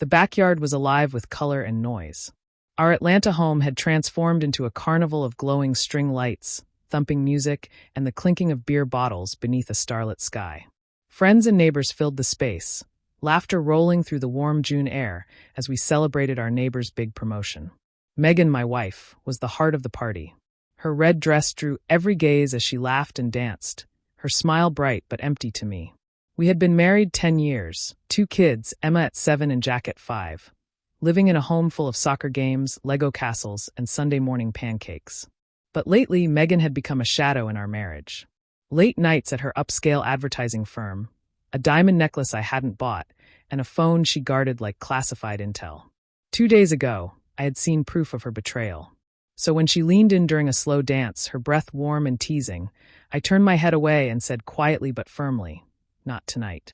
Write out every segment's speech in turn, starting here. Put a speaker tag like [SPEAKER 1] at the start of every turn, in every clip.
[SPEAKER 1] The backyard was alive with color and noise. Our Atlanta home had transformed into a carnival of glowing string lights, thumping music, and the clinking of beer bottles beneath a starlit sky. Friends and neighbors filled the space, laughter rolling through the warm June air as we celebrated our neighbor's big promotion. Megan, my wife, was the heart of the party. Her red dress drew every gaze as she laughed and danced, her smile bright but empty to me. We had been married 10 years, 2 kids, Emma at 7 and Jack at 5, living in a home full of soccer games, Lego castles, and Sunday morning pancakes. But lately, Megan had become a shadow in our marriage. Late nights at her upscale advertising firm, a diamond necklace I hadn't bought, and a phone she guarded like classified intel. 2 days ago, I had seen proof of her betrayal. So when she leaned in during a slow dance, her breath warm and teasing, I turned my head away and said quietly but firmly, "Not tonight."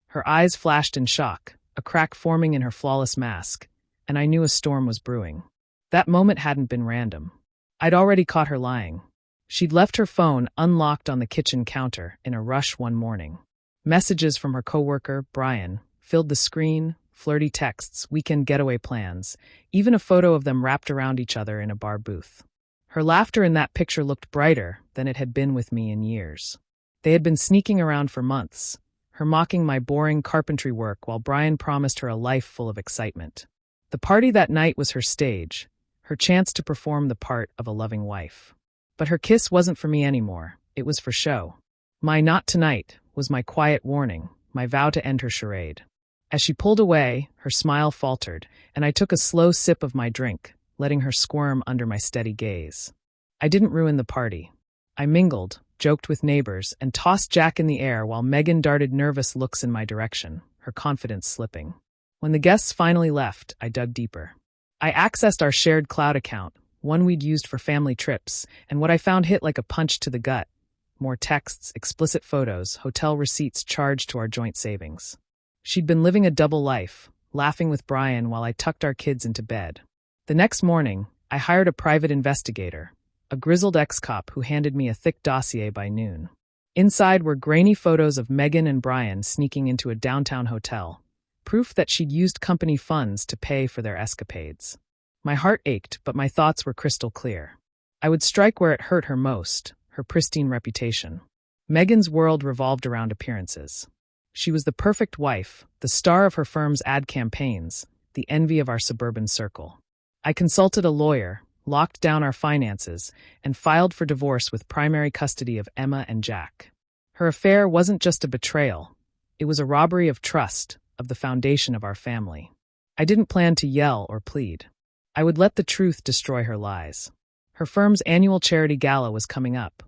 [SPEAKER 1] Her eyes flashed in shock, a crack forming in her flawless mask, and I knew a storm was brewing. That moment hadn't been random. I'd already caught her lying. She'd left her phone unlocked on the kitchen counter in a rush one morning. Messages from her coworker, Brian, filled the screen, flirty texts, weekend getaway plans, even a photo of them wrapped around each other in a bar booth. Her laughter in that picture looked brighter than it had been with me in years. They had been sneaking around for months, her mocking my boring carpentry work while Brian promised her a life full of excitement. The party that night was her stage, her chance to perform the part of a loving wife. But her kiss wasn't for me anymore, it was for show. My "not tonight" was my quiet warning, my vow to end her charade. As she pulled away, her smile faltered, and I took a slow sip of my drink, letting her squirm under my steady gaze. I didn't ruin the party. I mingled, joked with neighbors, and tossed Jack in the air while Megan darted nervous looks in my direction, her confidence slipping. When the guests finally left, I dug deeper. I accessed our shared cloud account, one we'd used for family trips, and what I found hit like a punch to the gut. More texts, explicit photos, hotel receipts charged to our joint savings. She'd been living a double life, laughing with Brian while I tucked our kids into bed. The next morning, I hired a private investigator, a grizzled ex-cop who handed me a thick dossier by noon. Inside were grainy photos of Megan and Brian sneaking into a downtown hotel, proof that she'd used company funds to pay for their escapades. My heart ached, but my thoughts were crystal clear. I would strike where it hurt her most, her pristine reputation. Megan's world revolved around appearances. She was the perfect wife, the star of her firm's ad campaigns, the envy of our suburban circle. I consulted a lawyer, locked down our finances, and filed for divorce with primary custody of Emma and Jack. Her affair wasn't just a betrayal. It was a robbery of trust, of the foundation of our family. I didn't plan to yell or plead. I would let the truth destroy her lies. Her firm's annual charity gala was coming up,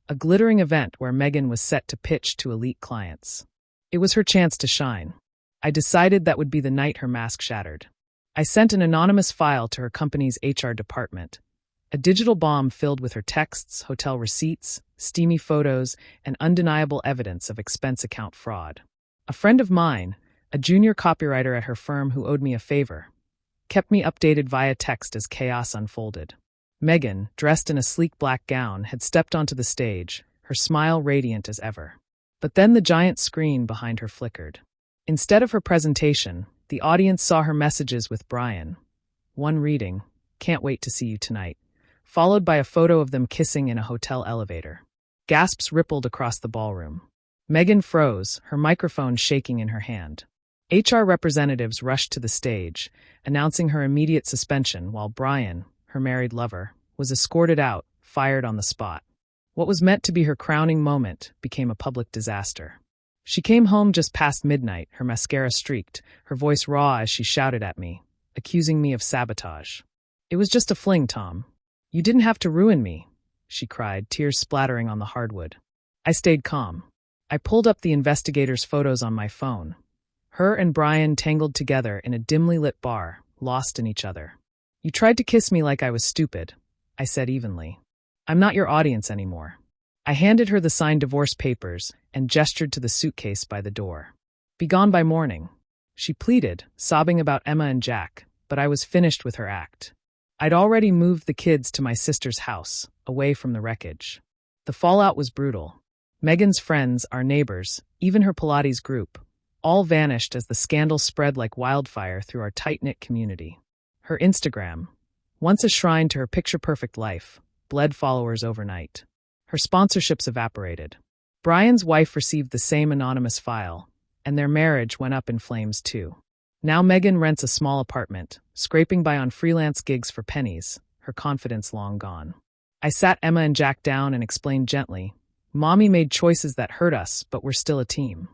[SPEAKER 1] a glittering event where Megan was set to pitch to elite clients. It was her chance to shine. I decided that would be the night her mask shattered. I sent an anonymous file to her company's HR department, a digital bomb filled with her texts, hotel receipts, steamy photos, and undeniable evidence of expense account fraud. A friend of mine, a junior copywriter at her firm who owed me a favor, kept me updated via text as chaos unfolded. Megan, dressed in a sleek black gown, had stepped onto the stage, her smile radiant as ever. But then the giant screen behind her flickered. Instead of her presentation, the audience saw her messages with Brian. One reading, "Can't wait to see you tonight," followed by a photo of them kissing in a hotel elevator. Gasps rippled across the ballroom. Megan froze, her microphone shaking in her hand. HR representatives rushed to the stage, announcing her immediate suspension while Brian, her married lover, was escorted out, fired on the spot. What was meant to be her crowning moment became a public disaster. She came home just past midnight, her mascara streaked, her voice raw as she shouted at me, accusing me of sabotage. "It was just a fling, Tom. You didn't have to ruin me," she cried, tears splattering on the hardwood. I stayed calm. I pulled up the investigator's photos on my phone. Her and Brian tangled together in a dimly lit bar, lost in each other. "You tried to kiss me like I was stupid," I said evenly. "I'm not your audience anymore." I handed her the signed divorce papers and gestured to the suitcase by the door. "Be gone by morning." She pleaded, sobbing about Emma and Jack, but I was finished with her act. I'd already moved the kids to my sister's house, away from the wreckage. The fallout was brutal. Megan's friends, our neighbors, even her Pilates group, all vanished as the scandal spread like wildfire through our tight-knit community. Her Instagram, once a shrine to her picture-perfect life, bled followers overnight. Her sponsorships evaporated. Brian's wife received the same anonymous file, and their marriage went up in flames too. Now Megan rents a small apartment, scraping by on freelance gigs for pennies, her confidence long gone. I sat Emma and Jack down and explained gently, Mommy made choices that hurt us, but we're still a team.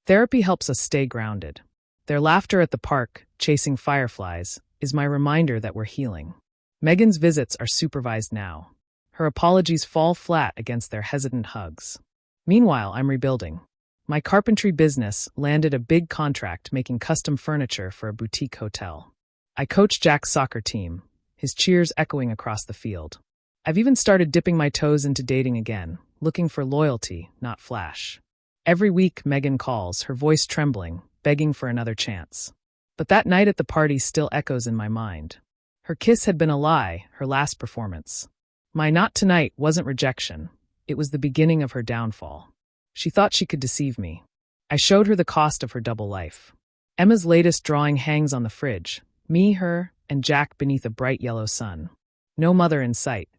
[SPEAKER 1] Therapy helps us stay grounded. Their laughter at the park, chasing fireflies, is my reminder that we're healing. Megan's visits are supervised now. Her apologies fall flat against their hesitant hugs. Meanwhile, I'm rebuilding. My carpentry business landed a big contract making custom furniture for a boutique hotel. I coach Jack's soccer team, his cheers echoing across the field. I've even started dipping my toes into dating again, looking for loyalty, not flash. Every week, Megan calls, her voice trembling, begging for another chance. But that night at the party still echoes in my mind. Her kiss had been a lie, her last performance. My not tonight wasn't rejection. It was the beginning of her downfall. She thought she could deceive me. I showed her the cost of her double life. Emma's latest drawing hangs on the fridge. Me, her, and Jack beneath a bright yellow sun. No mother in sight.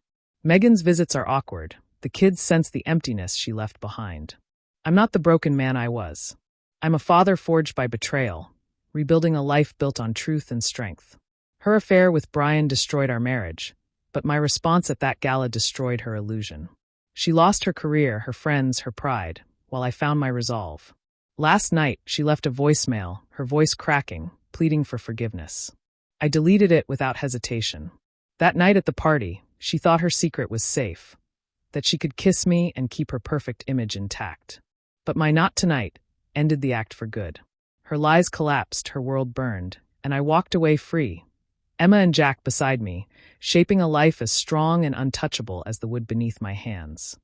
[SPEAKER 1] Megan's visits are awkward. The kids sense the emptiness she left behind. I'm not the broken man I was. I'm a father forged by betrayal, rebuilding a life built on truth and strength. Her affair with Brian destroyed our marriage, but my response at that gala destroyed her illusion. She lost her career, her friends, her pride, while I found my resolve. Last night, she left a voicemail, her voice cracking, pleading for forgiveness. I deleted it without hesitation. That night at the party, she thought her secret was safe, that she could kiss me and keep her perfect image intact. But my not tonight ended the act for good. Her lies collapsed, her world burned, and I walked away free. Emma and Jack beside me, shaping a life as strong and untouchable as the wood beneath my hands.